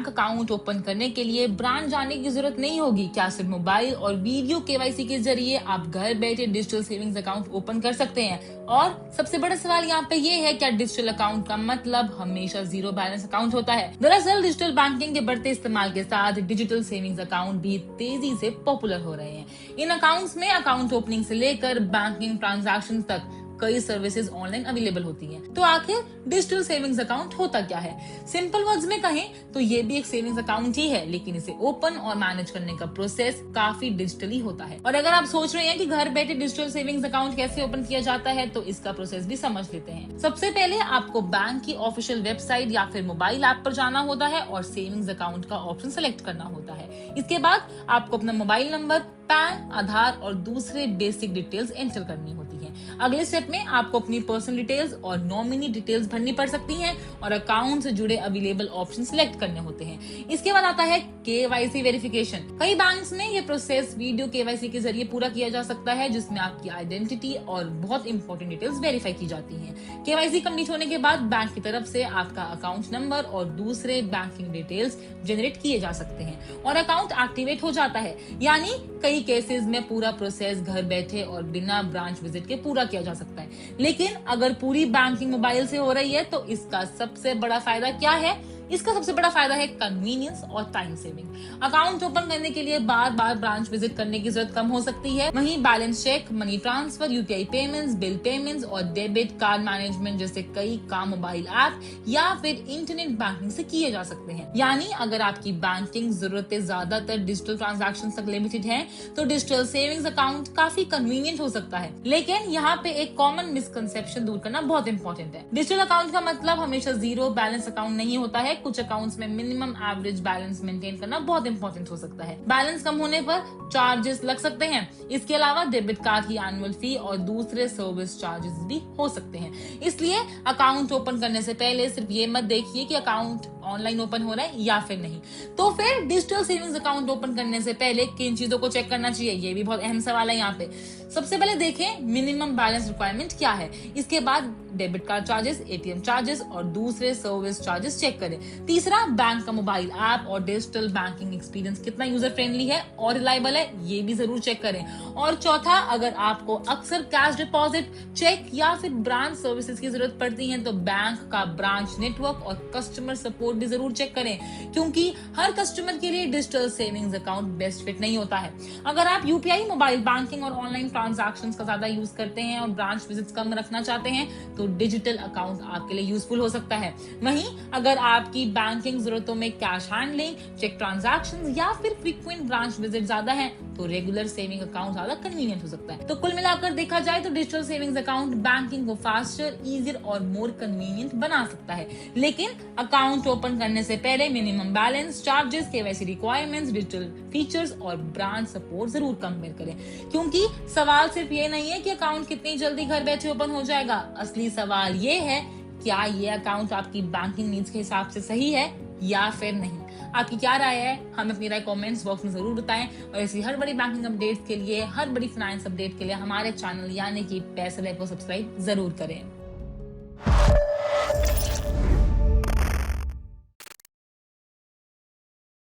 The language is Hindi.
बैंक अकाउंट ओपन करने के लिए ब्रांच जाने की जरूरत नहीं होगी। क्या सिर्फ मोबाइल और वीडियो केवाईसी के जरिए आप घर बैठे डिजिटल सेविंग्स अकाउंट ओपन कर सकते हैं? और सबसे बड़ा सवाल यहाँ पे ये है, क्या डिजिटल अकाउंट का मतलब हमेशा जीरो बैलेंस अकाउंट होता है? दरअसल डिजिटल बैंकिंग के बढ़ते इस्तेमाल के साथ डिजिटल सेविंग्स अकाउंट भी तेजी से पॉपुलर हो रहे हैं। इन अकाउंट्स में अकाउंट ओपनिंग से लेकर बैंकिंग ट्रांजैक्शन तक कई सर्विसेज ऑनलाइन अवेलेबल होती हैं। तो आखिर डिजिटल सेविंग्स अकाउंट होता क्या है? सिंपल वर्ड्स में कहें तो ये भी एक सेविंग्स अकाउंट ही है, लेकिन इसे ओपन और मैनेज करने का प्रोसेस काफी डिजिटली होता है। और अगर आप सोच रहे हैं कि घर बैठे डिजिटल सेविंग्स अकाउंट कैसे ओपन किया जाता है, तो इसका प्रोसेस भी समझ लेते हैं। सबसे पहले आपको बैंक की ऑफिशियल वेबसाइट या फिर मोबाइल ऐप पर जाना होता है और सेविंग्स अकाउंट का ऑप्शन सेलेक्ट करना होता है। इसके बाद आपको अपना मोबाइल नंबर, पैन, आधार और दूसरे बेसिक डिटेल्स एंटर करनी होती है। अगले स्टेप में आपको अपनी पर्सनल डिटेल्स और नॉमिनी डिटेल्स भरनी पड़ सकती हैं और अकाउंट से जुड़े अवेलेबल ऑप्शन सिलेक्ट करने होते हैं। इसके बाद आता है केवाईसी वेरिफिकेशन। कई बैंक्स में ये प्रोसेस वीडियो केवाईसी के जरिए पूरा किया जा सकता है, जिसमें आपकी आइडेंटिटी और बहुत इंपॉर्टेंट डिटेल्स वेरीफाई की जाती हैं। केवाईसी कंप्लीट होने के बाद बैंक की तरफ से आपका अकाउंट नंबर और दूसरे बैंकिंग डिटेल्स जनरेट किए जा सकते हैं और अकाउंट एक्टिवेट हो जाता है। यानी कई केसेस में पूरा प्रोसेस घर बैठे और बिना ब्रांच विजिट के पूरा किया जा सकता है। लेकिन अगर पूरी बैंकिंग मोबाइल से हो रही है तो इसका सबसे बड़ा फायदा क्या है? इसका सबसे बड़ा फायदा है कन्वीनियंस और टाइम सेविंग। अकाउंट ओपन करने के लिए बार बार ब्रांच विजिट करने की जरूरत कम हो सकती है। वहीं balance check, money transfer, UPI payments, bill payments और डेबिट कार्ड मैनेजमेंट जैसे कई काम मोबाइल ऐप या फिर इंटरनेट बैंकिंग से किए जा सकते हैं। यानी अगर आपकी बैंकिंग जरूरतें ज्यादातर डिजिटल ट्रांजैक्शन तक लिमिटेड है तो डिजिटल सेविंग्स अकाउंट काफी कन्वीनियंट हो सकता है। लेकिन यहाँ पे एक कॉमन मिसकंसेप्शन दूर करना बहुत इंपॉर्टेंट है। डिजिटल अकाउंट का मतलब हमेशा जीरो बैलेंस अकाउंट नहीं होता है। कुछ अकाउंट्स में मिनिमम एवरेज बैलेंस मेंटेन करना बहुत इंपॉर्टेंट हो सकता है। बैलेंस कम होने पर चार्जेस लग सकते हैं। इसके अलावा डेबिट कार्ड की एनुअल फी और दूसरे सर्विस चार्जेस भी हो सकते हैं। इसलिए अकाउंट ओपन करने से पहले सिर्फ ये मत देखिए कि अकाउंट ऑनलाइन ओपन हो रहा है या फिर नहीं। तो फिर डिजिटल सेविंग्स अकाउंट ओपन करने से पहले किन चीजों को चेक करना चाहिए, ये भी बहुत अहम सवाल है यहाँ पे। सबसे पहले देखें मिनिमम बैलेंस रिक्वायरमेंट क्या है। इसके बाद debit card charges, ATM charges और दूसरे सर्विस चार्जेस चेक करें। तीसरा, बैंक का मोबाइल ऐप और डिजिटल बैंकिंग एक्सपीरियंस कितना यूजर फ्रेंडली है और रिलायबल है, ये भी जरूर चेक करें। और चौथा, अगर आपको अक्सर कैश डिपॉजिट, चेक या फिर ब्रांच सर्विसेज की जरूरत पड़ती है तो बैंक का ब्रांच नेटवर्क और कस्टमर सपोर्ट भी जरूर चेक करें, क्योंकि हर कस्टमर के लिए digital savings account best fit नहीं होता है। अगर आप यूपीआई, मोबाइल बैंकिंग और ऑनलाइन ट्रांजैक्शंस का ज्यादा यूज करते हैं और ब्रांच विजिट्स कम रखना चाहते हैं तो डिजिटल अकाउंट आपके लिए यूजफुल हो सकता है। वहीं अगर आपकी बैंकिंग जरूरतों में कैश हैंडलिंग, चेक ट्रांजैक्शंस या फिर फ्रीक्वेंट ब्रांच विजिट ज्यादा है तो रेगुलर सेविंग अकाउंट ज्यादा कन्वीनियंट हो सकता है। तो कुल मिलाकर देखा जाए तो डिजिटल सेविंग्स अकाउंट बैंकिंग को फास्टर, इजियर और मोर कन्वीनियंट बना सकता है। लेकिन अकाउंट ओपन करने से पहले minimum balance, charges, KYC requirements, digital features और ब्रांच सपोर्ट जरूर कंपेयर करें, क्योंकि सवाल सिर्फ ये नहीं है कि अकाउंट कितनी जल्दी घर बैठे ओपन हो जाएगा। असली सवाल ये है, क्या ये अकाउंट आपकी बैंकिंग नीड्स के हिसाब से सही है या फिर नहीं। आपकी क्या राय है, हमें अपनी राय कमेंट्स बॉक्स में जरूर बताएं। और ऐसी हर बड़ी बैंकिंग अपडेट्स के लिए, हर बड़ी फाइनेंस अपडेट के लिए हमारे चैनल यानी कि पैसे को सब्सक्राइब जरूर करें।